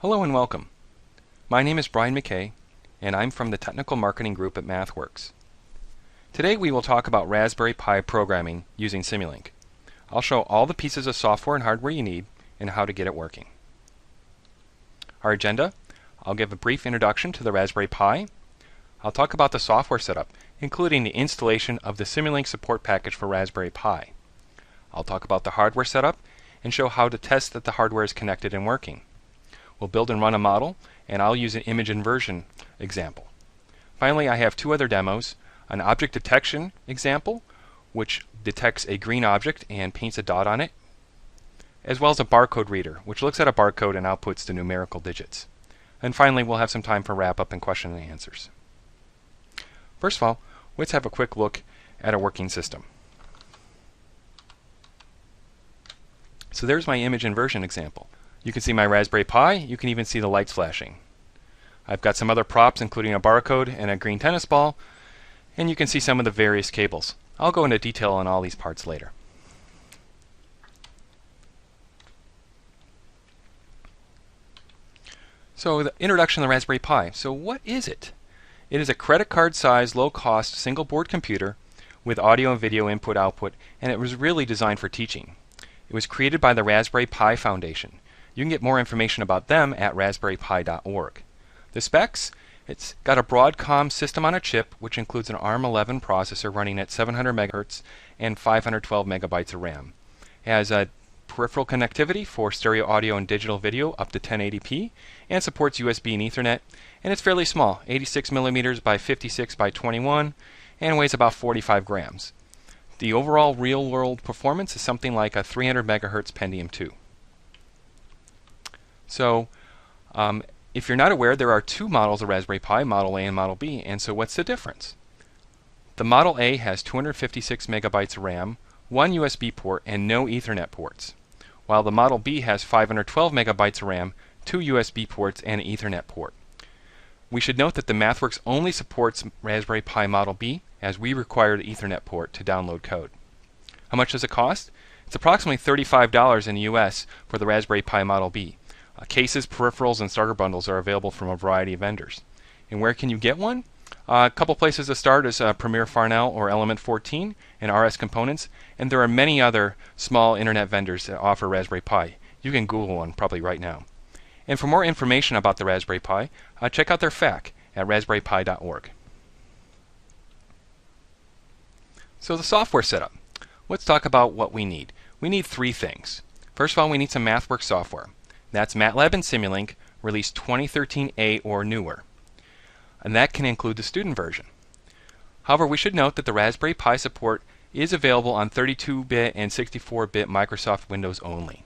Hello and welcome. My name is Brian McKay, and I'm from the Technical Marketing Group at MathWorks. Today we will talk about Raspberry Pi programming using Simulink. I'll show all the pieces of software and hardware you need and how to get it working. Our agenda: I'll give a brief introduction to the Raspberry Pi. I'll talk about the software setup, including the installation of the Simulink support package for Raspberry Pi. I'll talk about the hardware setup and show how to test that the hardware is connected and working. We'll build and run a model, and I'll use an image inversion example. Finally, I have two other demos: an object detection example, which detects a green object and paints a dot on it, as well as a barcode reader, which looks at a barcode and outputs the numerical digits. And finally, we'll have some time for wrap-up and question and answers. First of all, let's have a quick look at a working system. So there's my image inversion example. You can see my Raspberry Pi. You can even see the lights flashing. I've got some other props, including a barcode and a green tennis ball, and you can see some of the various cables. I'll go into detail on all these parts later. So the introduction of the Raspberry Pi. So what is it? It is a credit card size, low-cost, single-board computer with audio and video input-output, and it was really designed for teaching. It was created by the Raspberry Pi Foundation. You can get more information about them at raspberrypi.org. The specs: it's got a Broadcom system on a chip, which includes an ARM11 processor running at 700 MHz and 512 megabytes of RAM. It has a peripheral connectivity for stereo audio and digital video up to 1080p, and supports USB and Ethernet, and it's fairly small, 86 millimeters by 56 by 21, and weighs about 45 grams. The overall real-world performance is something like a 300 megahertz Pentium 2. So, if you're not aware, there are two models of Raspberry Pi, Model A and Model B, and so what's the difference? The Model A has 256 megabytes of RAM, one USB port, and no Ethernet ports, while the Model B has 512 megabytes of RAM, two USB ports, and an Ethernet port. We should note that the MathWorks only supports Raspberry Pi Model B, as we require the Ethernet port to download code. How much does it cost? It's approximately $35 in the US for the Raspberry Pi Model B. Cases, peripherals, and starter bundles are available from a variety of vendors. And where can you get one? A couple places to start is Premier Farnell or Element 14 and RS Components, and there are many other small internet vendors that offer Raspberry Pi. You can Google one probably right now. And for more information about the Raspberry Pi, check out their FAQ at raspberrypi.org. So the software setup. Let's talk about what we need. We need three things. First of all, we need some MathWorks software. That's MATLAB and Simulink, released 2013A or newer. And that can include the student version. However, we should note that the Raspberry Pi support is available on 32-bit and 64-bit Microsoft Windows only.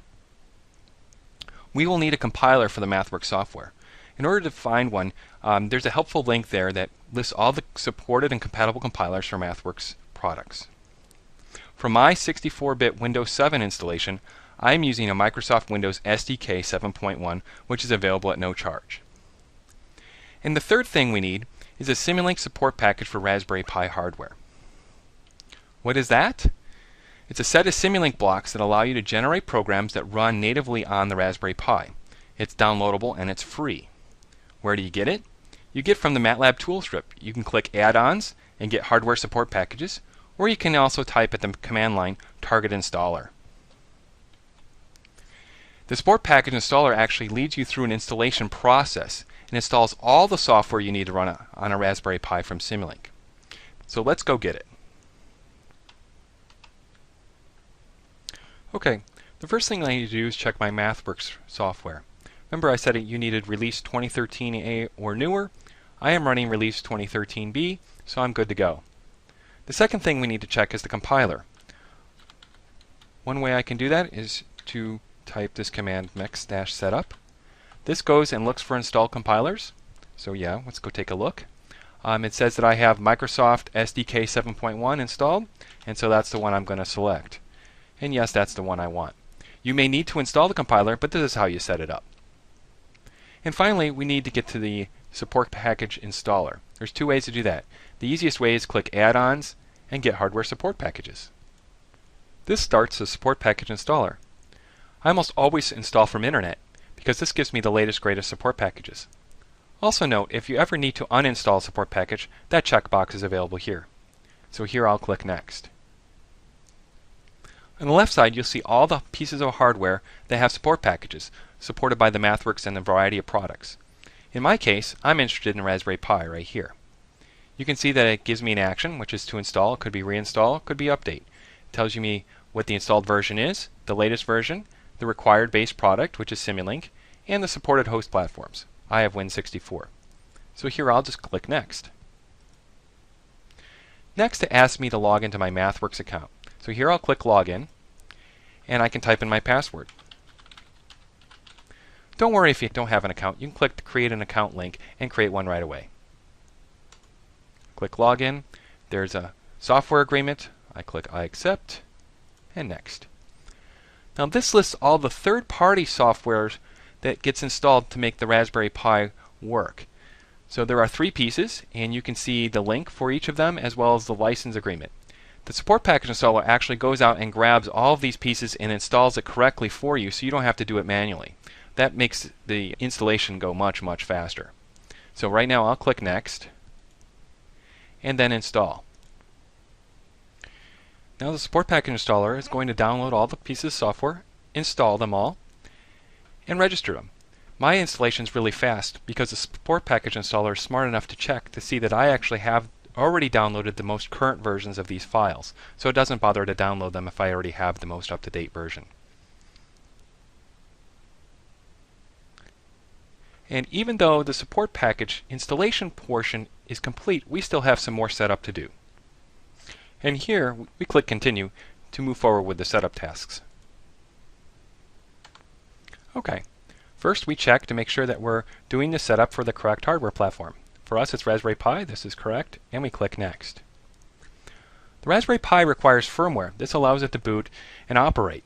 We will need a compiler for the MathWorks software. In order to find one, there's a helpful link there that lists all the supported and compatible compilers for MathWorks products. For my 64-bit Windows 7 installation, I'm using a Microsoft Windows SDK 7.1, which is available at no charge. And the third thing we need is a Simulink support package for Raspberry Pi hardware. What is that? It's a set of Simulink blocks that allow you to generate programs that run natively on the Raspberry Pi. It's downloadable and it's free. Where do you get it? You get from the MATLAB tool strip. You can click Add-ons and get hardware support packages, or you can also type at the command line Target Installer. The support package installer actually leads you through an installation process and installs all the software you need to run on a Raspberry Pi from Simulink. So let's go get it. Okay, the first thing I need to do is check my MathWorks software. Remember I said you needed release 2013A or newer. I am running release 2013B, so I'm good to go. The second thing we need to check is the compiler. One way I can do that is to type this command mix-setup. This goes and looks for installed compilers. So yeah, let's go take a look. It says that I have Microsoft SDK 7.1 installed, and so that's the one I'm going to select. And yes, that's the one I want. You may need to install the compiler, but this is how you set it up. And finally, we need to get to the support package installer. There's two ways to do that. The easiest way is click Add-ons and get hardware support packages. This starts the support package installer. I almost always install from internet because this gives me the latest greatest support packages. Also note, if you ever need to uninstall a support package, that checkbox is available here. So here I'll click Next. On the left side, you'll see all the pieces of hardware that have support packages, supported by the MathWorks and a variety of products. In my case, I'm interested in Raspberry Pi right here. You can see that it gives me an action, which is to install. It could be reinstall, it could be update. It tells me what the installed version is, the latest version, the required base product, which is Simulink, and the supported host platforms. I have Win64. So here I'll just click Next. Next, it asks me to log into my MathWorks account. So here I'll click Login, and I can type in my password. Don't worry if you don't have an account. You can click the Create an Account link and create one right away. Click Login. There's a software agreement. I click I accept, and Next. Now this lists all the third-party software that gets installed to make the Raspberry Pi work. So there are 3 pieces, and you can see the link for each of them as well as the license agreement. The support package installer actually goes out and grabs all of these pieces and installs it correctly for you, so you don't have to do it manually. That makes the installation go much, much faster. So right now I'll click Next and then Install. Now the support package installer is going to download all the pieces of software, install them all, and register them. My installation is really fast because the support package installer is smart enough to check to see that I actually have already downloaded the most current versions of these files, so it doesn't bother to download them if I already have the most up-to-date version. And even though the support package installation portion is complete, we still have some more setup to do. And here we click Continue to move forward with the setup tasks. Okay, first we check to make sure that we're doing the setup for the correct hardware platform. For us it's Raspberry Pi, this is correct, and we click Next. The Raspberry Pi requires firmware. This allows it to boot and operate.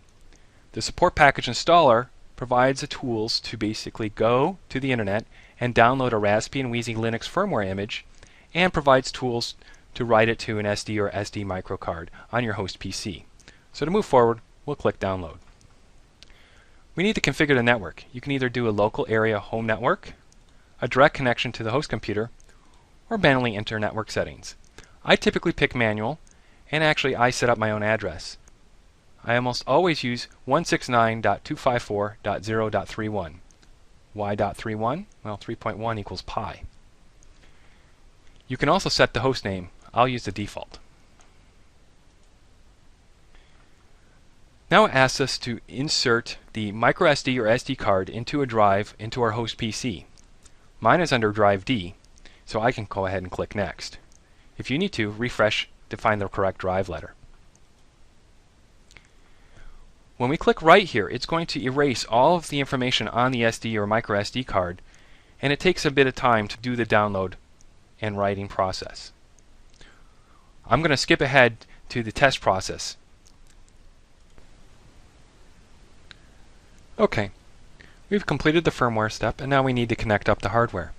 The support package installer provides the tools to basically go to the internet and download a Raspbian Wheezy Linux firmware image, and provides tools to write it to an SD or SD microcard on your host PC. So to move forward, we'll click Download. We need to configure the network. You can either do a local area home network, a direct connection to the host computer, or manually enter network settings. I typically pick manual, and actually I set up my own address. I almost always use 169.254.0.31. Why .31? Well, 3.1 equals pi. You can also set the host name. I'll use the default. Now it asks us to insert the microSD or SD card into a drive into our host PC. Mine is under drive D, so I can go ahead and click Next. If you need to, refresh to find the correct drive letter. When we click right here, it's going to erase all of the information on the SD or microSD card, and it takes a bit of time to do the download and writing process. I'm going to skip ahead to the test process. Okay, we've completed the firmware step, and now we need to connect up the hardware.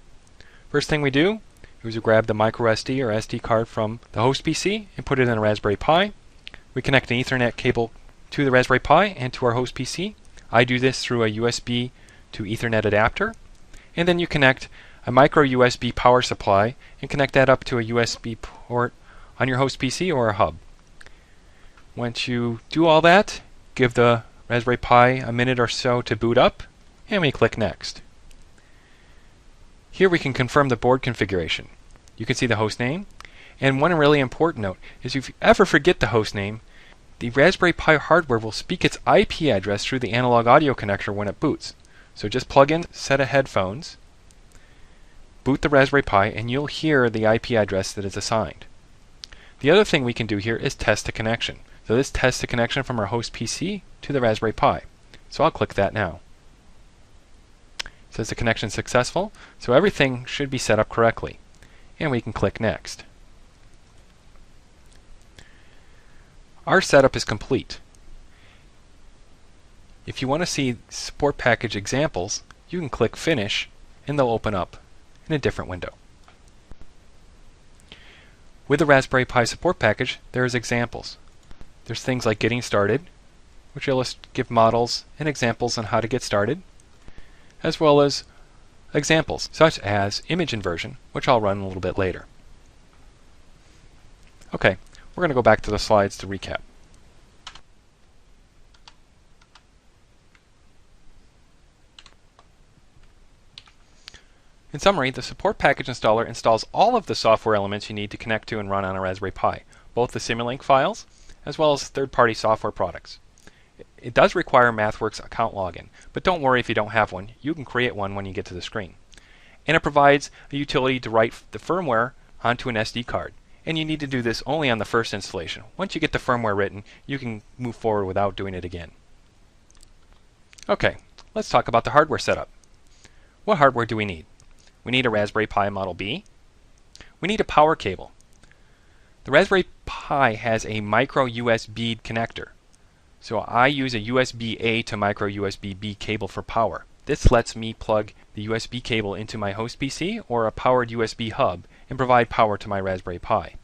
First thing we do is we grab the microSD or SD card from the host PC and put it in a Raspberry Pi. We connect an Ethernet cable to the Raspberry Pi and to our host PC. I do this through a USB to Ethernet adapter, and then you connect a micro USB power supply and connect that up to a USB port on your host PC or a hub. Once you do all that, give the Raspberry Pi a minute or so to boot up, and we click Next. Here we can confirm the board configuration. You can see the host name, and one really important note is if you ever forget the host name, the Raspberry Pi hardware will speak its IP address through the analog audio connector when it boots. So just plug in a set of headphones, boot the Raspberry Pi, and you'll hear the IP address that is assigned. The other thing we can do here is test the connection. So this tests the connection from our host PC to the Raspberry Pi. So I'll click that now. It says the connection is successful, so everything should be set up correctly. And we can click Next. Our setup is complete. If you want to see support package examples, you can click Finish, and they'll open up in a different window. With the Raspberry Pi support package, there's examples. There's things like Getting Started, which will give models and examples on how to get started. as well as examples, such as image inversion, which I'll run a little bit later. Okay, we're going to go back to the slides to recap. In summary, the support package installer installs all of the software elements you need to connect to and run on a Raspberry Pi, both the Simulink files as well as third-party software products. It does require MathWorks account login, but don't worry if you don't have one. You can create one when you get to the screen. And it provides a utility to write the firmware onto an SD card. And you need to do this only on the first installation. Once you get the firmware written, you can move forward without doing it again. Okay, let's talk about the hardware setup. What hardware do we need? We need a Raspberry Pi Model B. We need a power cable. The Raspberry Pi has a micro USB connector. So I use a USB-A to micro USB-B cable for power. This lets me plug the USB cable into my host PC or a powered USB hub and provide power to my Raspberry Pi.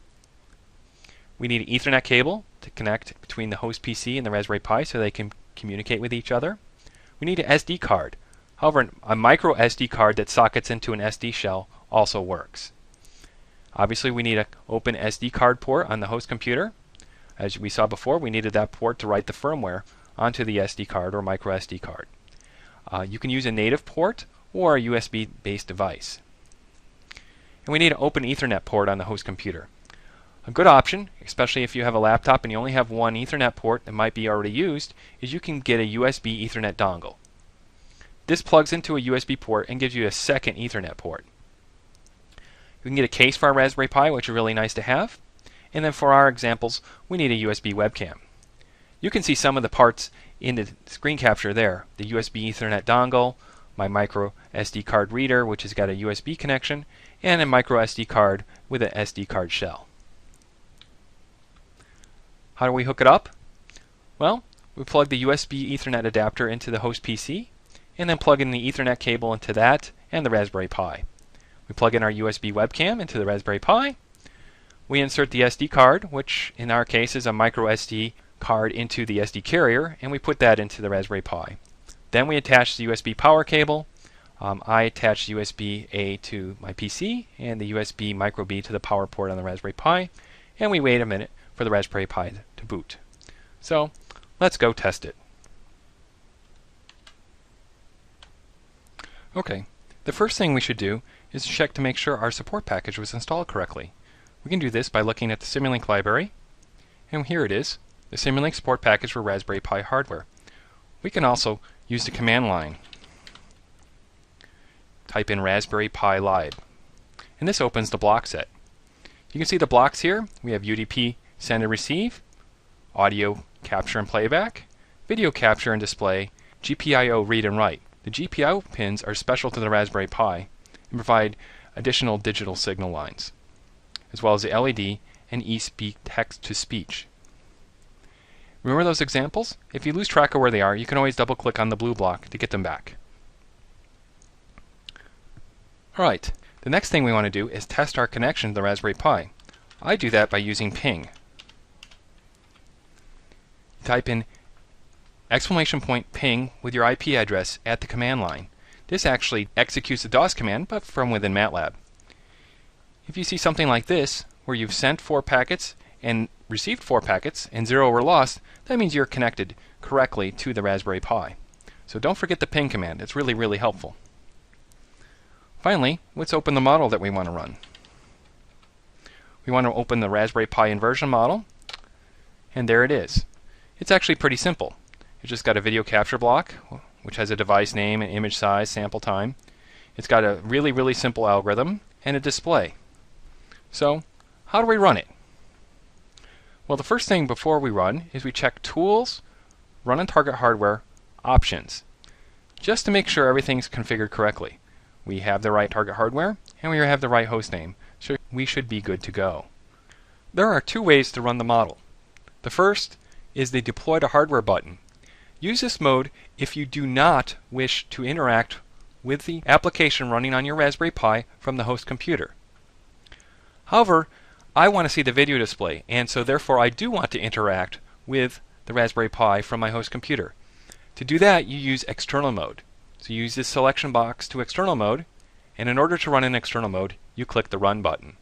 We need an Ethernet cable to connect between the host PC and the Raspberry Pi so they can communicate with each other. We need an SD card. However, a micro SD card that sockets into an SD shell also works. Obviously, we need an open SD card port on the host computer. As we saw before, we needed that port to write the firmware onto the SD card or micro SD card. You can use a native port or a USB-based device. And we need an open Ethernet port on the host computer. A good option, especially if you have a laptop and you only have one Ethernet port that might be already used, is you can get a USB Ethernet dongle. This plugs into a USB port and gives you a second Ethernet port. We can get a case for our Raspberry Pi, which is really nice to have. And then for our examples, we need a USB webcam. You can see some of the parts in the screen capture there. The USB Ethernet dongle, my micro SD card reader, which has got a USB connection, and a micro SD card with an SD card shell. How do we hook it up? Well, we plug the USB Ethernet adapter into the host PC, and then plug in the Ethernet cable into that and the Raspberry Pi. We plug in our USB webcam into the Raspberry Pi. We insert the SD card, which in our case is a micro SD card, into the SD carrier, and we put that into the Raspberry Pi. Then we attach the USB power cable. I attach USB-A to my PC and the USB micro B to the power port on the Raspberry Pi, and we wait a minute for the Raspberry Pi to boot. So let's go test it. Okay, the first thing we should do is check to make sure our support package was installed correctly. We can do this by looking at the Simulink library, and here it is, the Simulink support package for Raspberry Pi hardware. We can also use the command line. Type in Raspberry Pi lib, and this opens the block set. You can see the blocks here. We have UDP send and receive, audio capture and playback, video capture and display, GPIO read and write. The GPIO pins are special to the Raspberry Pi and provide additional digital signal lines, as well as the LED and eSpeak text-to-speech. Remember those examples? If you lose track of where they are, you can always double-click on the blue block to get them back. Alright, the next thing we want to do is test our connection to the Raspberry Pi. I do that by using ping. Type in !ping with your IP address at the command line. This actually executes the DOS command, but from within MATLAB. If you see something like this, where you've sent 4 packets and received 4 packets and 0 were lost, that means you're connected correctly to the Raspberry Pi. So don't forget the ping command. It's really, really helpful. Finally, let's open the model that we want to run. We want to open the Raspberry Pi inversion model, and there it is. It's actually pretty simple. It's just got a video capture block, which has a device name and image size, sample time. It's got a really, really simple algorithm and a display. So, how do we run it? Well, the first thing before we run is we check Tools, Run on Target Hardware, Options, just to make sure everything's configured correctly. We have the right target hardware, and we have the right host name, so we should be good to go. There are 2 ways to run the model. The first is the Deploy to Hardware button. Use this mode if you do not wish to interact with the application running on your Raspberry Pi from the host computer. However, I want to see the video display, and so therefore I do want to interact with the Raspberry Pi from my host computer. To do that, you use external mode. So you use this selection box to external mode, and in order to run in external mode, you click the Run button.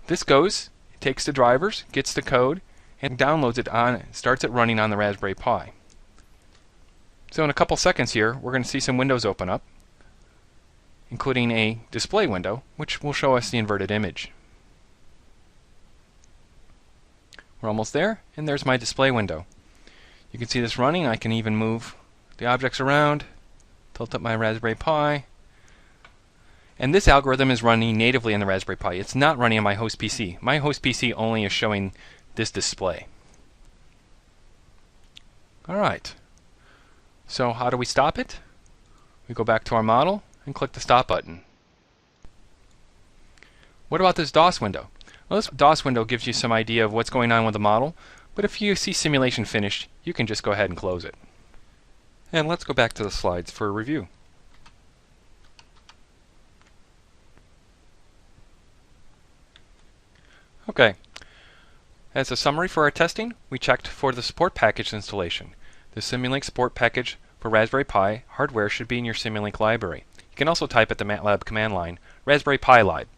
This goes, it takes the drivers, gets the code, and downloads it on, starts it running on the Raspberry Pi. So in a couple seconds here, we're going to see some windows open up, including a display window, which will show us the inverted image. We're almost there, and there's my display window. You can see this running. I can even move the objects around, tilt up my Raspberry Pi. And this algorithm is running natively on the Raspberry Pi. It's not running on my host PC. My host PC only is showing this display. Alright, so how do we stop it? We go back to our model and click the Stop button. What about this DOS window? Well, this DOS window gives you some idea of what's going on with the model, but if you see simulation finished, you can just go ahead and close it. And let's go back to the slides for a review. Okay, as a summary for our testing, we checked for the support package installation. The Simulink support package for Raspberry Pi hardware should be in your Simulink library. You can also type at the MATLAB command line, Raspberry Pi lib.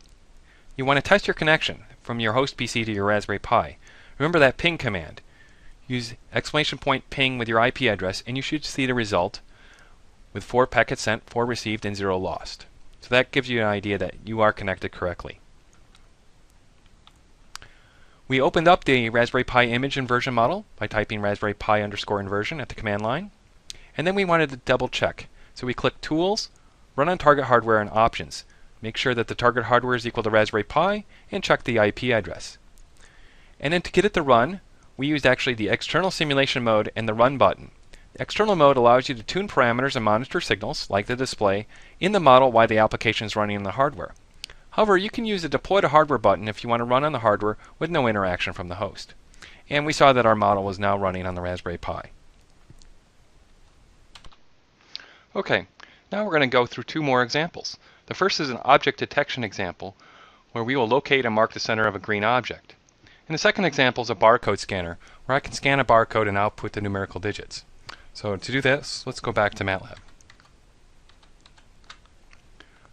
You want to test your connection from your host PC to your Raspberry Pi. Remember that ping command. Use exclamation point ping with your IP address and you should see the result with 4 packets sent, 4 received, and 0 lost. So that gives you an idea that you are connected correctly. We opened up the Raspberry Pi image inversion model by typing Raspberry Pi _inversion at the command line. And then we wanted to double check. So we clicked Tools, Run on Target Hardware, and Options. Make sure that the target hardware is equal to Raspberry Pi and check the IP address. And then to get it to run, we used actually the external simulation mode and the Run button. The external mode allows you to tune parameters and monitor signals, like the display, in the model while the application is running in the hardware. However, you can use the Deploy to Hardware button if you want to run on the hardware with no interaction from the host. And we saw that our model was now running on the Raspberry Pi. Okay, now we're going to go through 2 more examples. The first is an object detection example where we will locate and mark the center of a green object. And the second example is a barcode scanner where I can scan a barcode and output the numerical digits. So to do this, let's go back to MATLAB.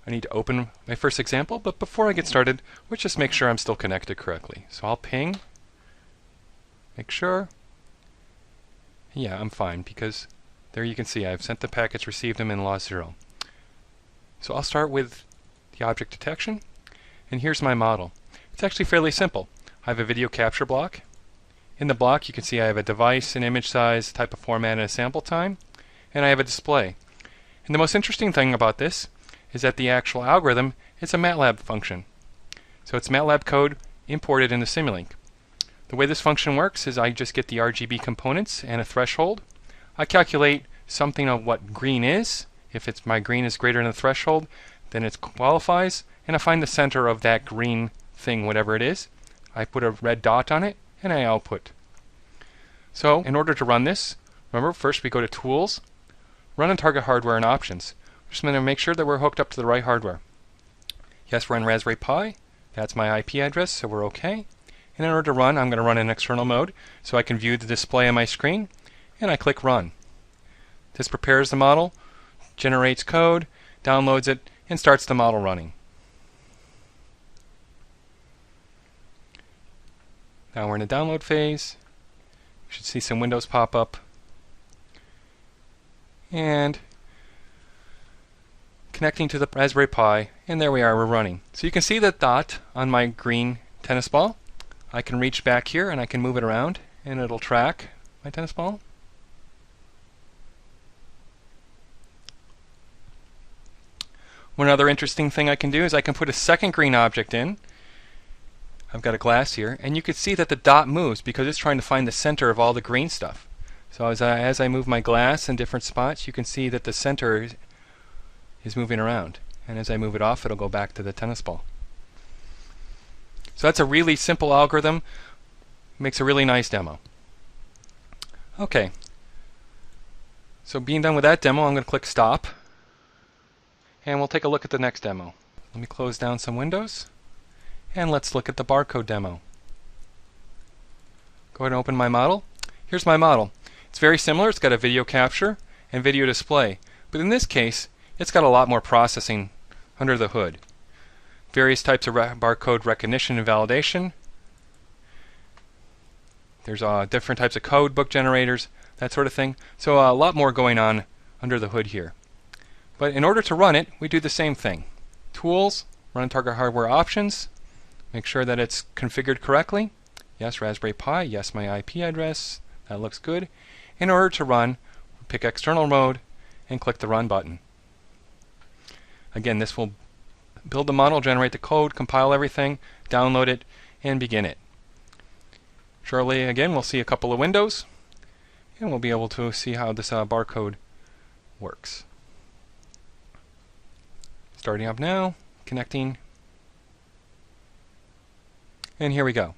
I need to open my first example, but before I get started, let's just make sure I'm still connected correctly. So I'll ping, make sure. Yeah, I'm fine because there you can see I've sent the packets, received them, and lost 0. So I'll start with the object detection, and here's my model. It's actually fairly simple. I have a video capture block. In the block you can see I have a device, an image size, type of format, and a sample time, and I have a display. And the most interesting thing about this is that the actual algorithm is a MATLAB function. So it's MATLAB code imported into Simulink. The way this function works is I just get the RGB components and a threshold. I calculate something of what green is. If my green is greater than the threshold, then it qualifies, and I find the center of that green thing, whatever it is. I put a red dot on it, and I output. So in order to run this, remember, first we go to Tools, Run on Target Hardware, and Options. We're just going to make sure that we're hooked up to the right hardware. Yes, we're on Raspberry Pi. That's my IP address, so we're okay. And in order to run, I'm going to run in external mode so I can view the display on my screen, and I click Run. This prepares the model, generates code, downloads it, and starts the model running. Now we're in the download phase. You should see some windows pop up. And connecting to the Raspberry Pi, and there we are, we're running. So you can see that dot on my green tennis ball. I can reach back here and I can move it around and it'll track my tennis ball. One other interesting thing I can do is I can put a second green object in. I've got a glass here, and you can see that the dot moves because it's trying to find the center of all the green stuff. So as I move my glass in different spots, you can see that the center is moving around, and as I move it off, it'll go back to the tennis ball. So that's a really simple algorithm. Makes a really nice demo. Okay, so being done with that demo, I'm going to click Stop, and we'll take a look at the next demo. Let me close down some windows, and let's look at the barcode demo. Go ahead and open my model. Here's my model. It's very similar. It's got a video capture and video display. But in this case, it's got a lot more processing under the hood. Various types of barcode recognition and validation. There's different types of code book generators, that sort of thing. So a lot more going on under the hood here. But in order to run it, we do the same thing. Tools, run target hardware options, make sure that it's configured correctly. Yes, Raspberry Pi, yes, my IP address, that looks good. In order to run, pick external mode and click the run button. Again, this will build the model, generate the code, compile everything, download it, and begin it. Shortly, again, we'll see a couple of windows, and we'll be able to see how this barcode works. Starting up now, connecting, and here we go.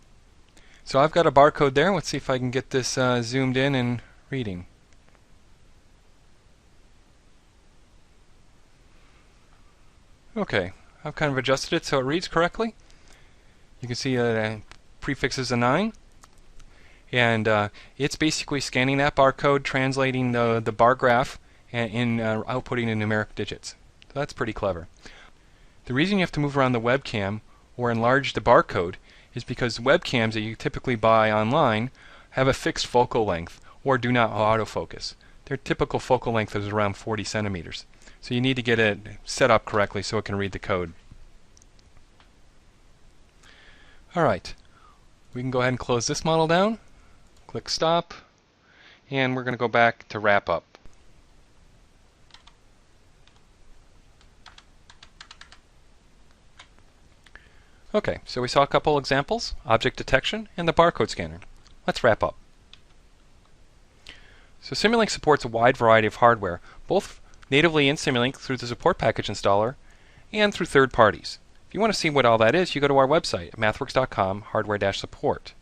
So I've got a barcode there. Let's see if I can get this zoomed in and reading. Okay, I've kind of adjusted it so it reads correctly. You can see that it prefixes a 9. And it's basically scanning that barcode, translating the bar graph, and outputting in numeric digits. So that's pretty clever. The reason you have to move around the webcam or enlarge the barcode is because webcams that you typically buy online have a fixed focal length or do not autofocus. Their typical focal length is around 40 centimeters. So you need to get it set up correctly so it can read the code. Alright, we can go ahead and close this model down. Click stop, and we're going to go back to wrap up. Okay, so we saw a couple examples, object detection and the barcode scanner. Let's wrap up. So Simulink supports a wide variety of hardware, both natively in Simulink through the support package installer and through third parties. If you want to see what all that is, you go to our website at mathworks.com hardware-support.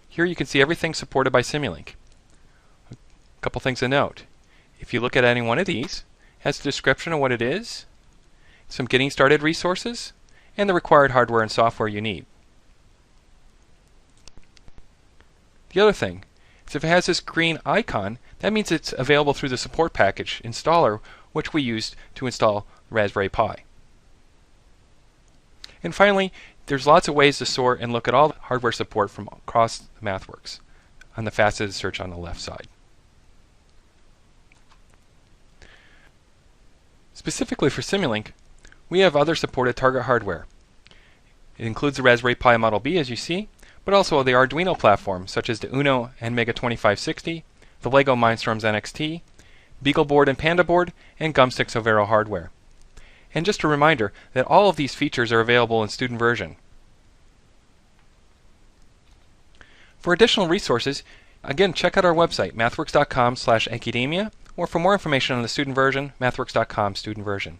Here you can see everything supported by Simulink. A couple things to note. If you look at any one of these, it has a description of what it is, some getting started resources, and the required hardware and software you need. The other thing is if it has this green icon, that means it's available through the support package installer, which we used to install Raspberry Pi. And finally, there's lots of ways to sort and look at all the hardware support from across MathWorks on the faceted search on the left side. Specifically for Simulink, we have other supported target hardware. It includes the Raspberry Pi Model B, as you see, but also the Arduino platforms such as the Uno and Mega 2560, the Lego Mindstorms NXT, BeagleBoard and PandaBoard, and Gumstick Sovero hardware. And just a reminder that all of these features are available in student version. For additional resources, again, check out our website, mathworks.com/academia, or for more information on the student version, mathworks.com student version.